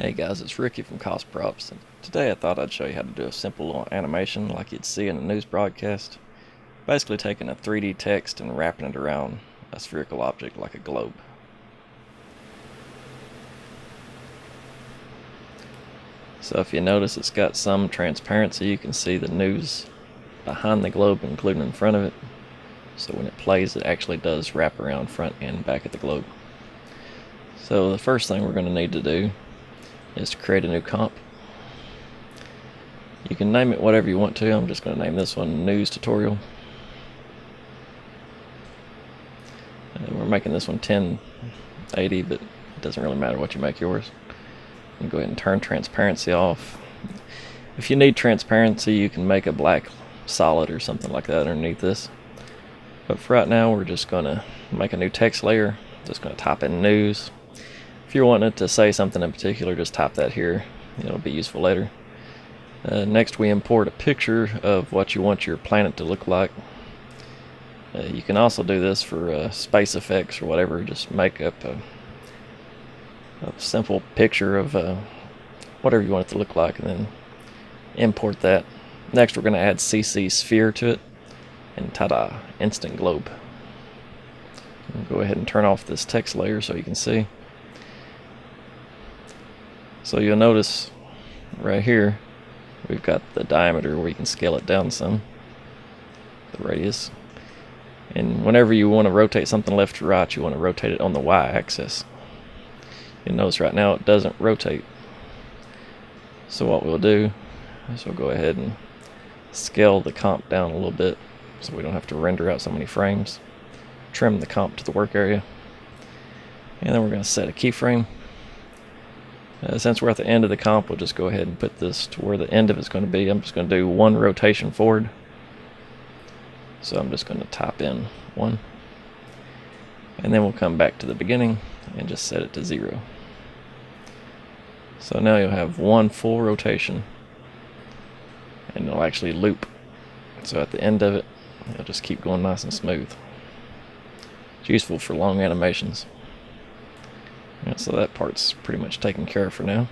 Hey guys, it's Ricky from CosProps, and today I thought I'd show you how to do a simple little animation like you'd see in a news broadcast. Basically taking a 3D text and wrapping it around a spherical object like a globe. So if you notice, it's got some transparency. You can see the news behind the globe, including in front of it. So when it plays, it actually does wrap around front and back of the globe. So the first thing we're going to need to do is to create a new comp. You can name it whatever you want to. I'm just going to name this one News Tutorial. We're making this one 1080, but it doesn't really matter what you make yours. And go ahead and turn transparency off. If you need transparency, you can make a black solid or something like that underneath this. But for right now, we're just going to make a new text layer. Just going to type in news. If you're wanting it to say something in particular, just type that here. It'll be useful later. Next, we import a picture of what you want your planet to look like. You can also do this for space effects or whatever. Just make up a simple picture of whatever you want it to look like, and then import that. Next, we're going to add CC sphere to it, and ta-da, instant globe. Go ahead and turn off this text layer so you can see. So you'll notice right here we've got the diameter where you can scale it down some, the radius. And whenever you want to rotate something left to right, you want to rotate it on the y-axis. You'll notice right now it doesn't rotate. So what we'll do is we'll go ahead and scale the comp down a little bit so we don't have to render out so many frames. Trim the comp to the work area. And then we're going to set a keyframe. Since we're at the end of the comp, we'll just go ahead and put this to where the end of it's going to be. I'm just going to do one rotation forward. So I'm just going to type in 1. And then we'll come back to the beginning and just set it to 0. So now you'll have one full rotation. And it'll actually loop. So at the end of it, it'll just keep going nice and smooth. It's useful for long animations. So that part's pretty much taken care of for now.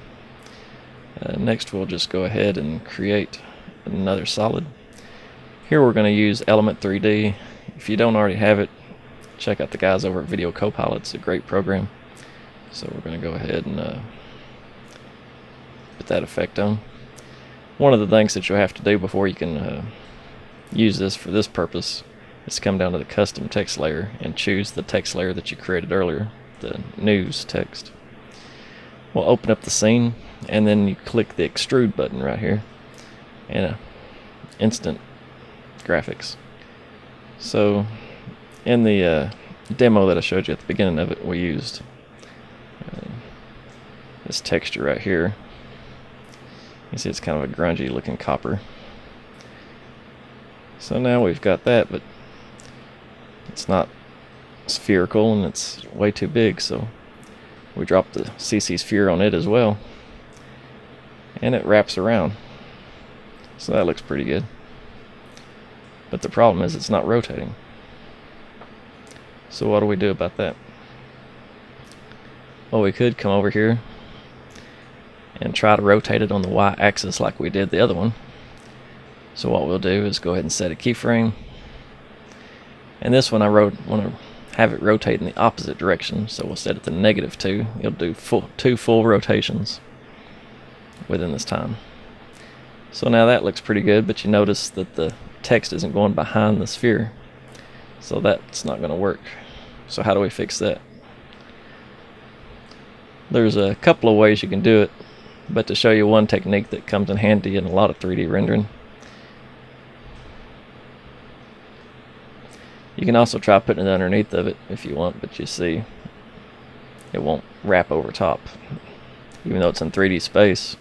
Next, we'll just go ahead and create another solid. Here we're going to use Element 3D. If you don't already have it, check out the guys over at Video Copilot. It's a great program. So we're going to go ahead and put that effect on. One of the things that you'll have to do before you can use this for this purpose is come down to the custom text layer and choose the text layer that you created earlier, the news text. We'll open up the scene, and then you click the extrude button right here, and instant graphics. So in the demo that I showed you at the beginning of it, we used this texture right here. You see it's kind of a grungy looking copper. So now we've got that, but it's not spherical and it's way too big, so we drop the CC sphere on it as well, and it wraps around. So that looks pretty good. But the problem is it's not rotating. So what do we do about that? Well, we could come over here and try to rotate it on the y-axis like we did the other one. So what we'll do is go ahead and set a keyframe. And this one I want to have it rotate in the opposite direction, so we'll set it to -2. It'll do two full rotations within this time. So now that looks pretty good, but you notice that the text isn't going behind the sphere, so that's not going to work. So how do we fix that? There's a couple of ways you can do it, but to show you one technique that comes in handy in a lot of 3D rendering, you can also try putting it underneath of it if you want, but you see it won't wrap over top. Even though it's in 3D space,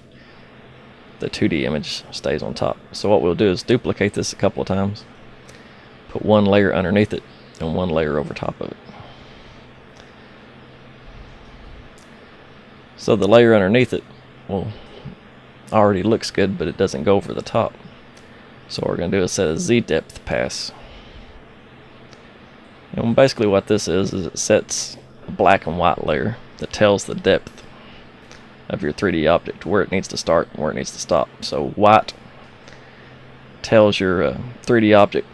the 2D image stays on top. So what we'll do is duplicate this a couple of times, put one layer underneath it and one layer over top of it. So the layer underneath it, well, already looks good, but it doesn't go over the top. So what we're going to do is set a Z depth pass. And basically what this is it sets a black and white layer that tells the depth of your 3D object, where it needs to start and where it needs to stop. So white tells your 3D object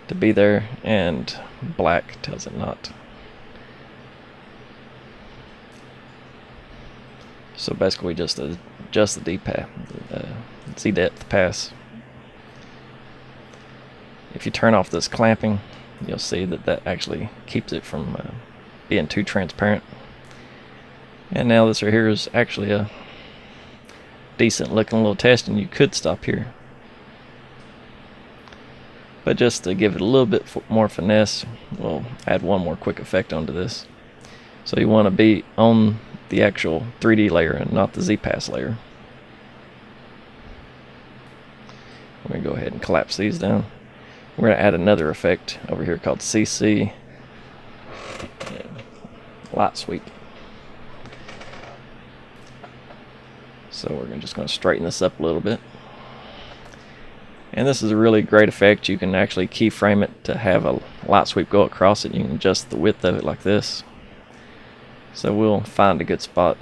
to be there, and black tells it not. So basically we just adjust the Z depth pass. If you turn off this clamping, you'll see that that actually keeps it from being too transparent. And now this right here is actually a decent looking little test, and you could stop here. But just to give it a little bit more finesse, we'll add one more quick effect onto this. So you want to be on the actual 3D layer and not the Z-Pass layer. I'm going to go ahead and collapse these down. We're going to add another effect over here called CC Light Sweep. So we're just going to straighten this up a little bit. And this is a really great effect. You can actually keyframe it to have a light sweep go across it. You can adjust the width of it like this. So we'll find a good spot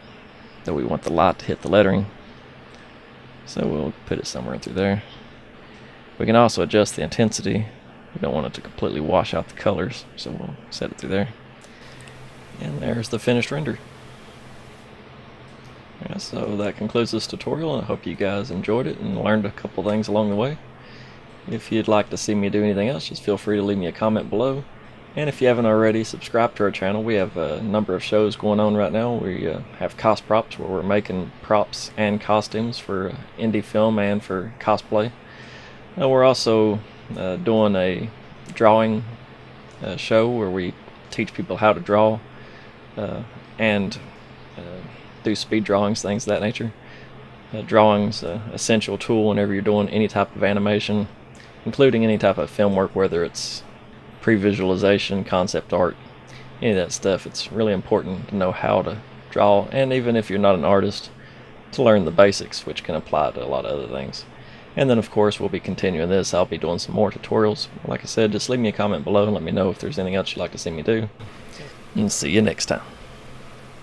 that we want the light to hit the lettering. So we'll put it somewhere through there. We can also adjust the intensity. We don't want it to completely wash out the colors, so we'll set it through there. And there's the finished render. Yeah, so that concludes this tutorial, and I hope you guys enjoyed it and learned a couple things along the way. If you'd like to see me do anything else, just feel free to leave me a comment below. And if you haven't already, subscribe to our channel. We have a number of shows going on right now. We have CosProps, where we're making props and costumes for indie film and for cosplay. We're also doing a drawing show where we teach people how to draw and do speed drawings, things of that nature. Drawing's an essential tool whenever you're doing any type of animation, including any type of film work, whether it's pre-visualization, concept art, any of that stuff. It's really important to know how to draw, and even if you're not an artist, to learn the basics, which can apply to a lot of other things. And then of course we'll be continuing this. I'll be doing some more tutorials. Like I said, just leave me a comment below and let me know if there's anything else you'd like to see me do. And see you next time.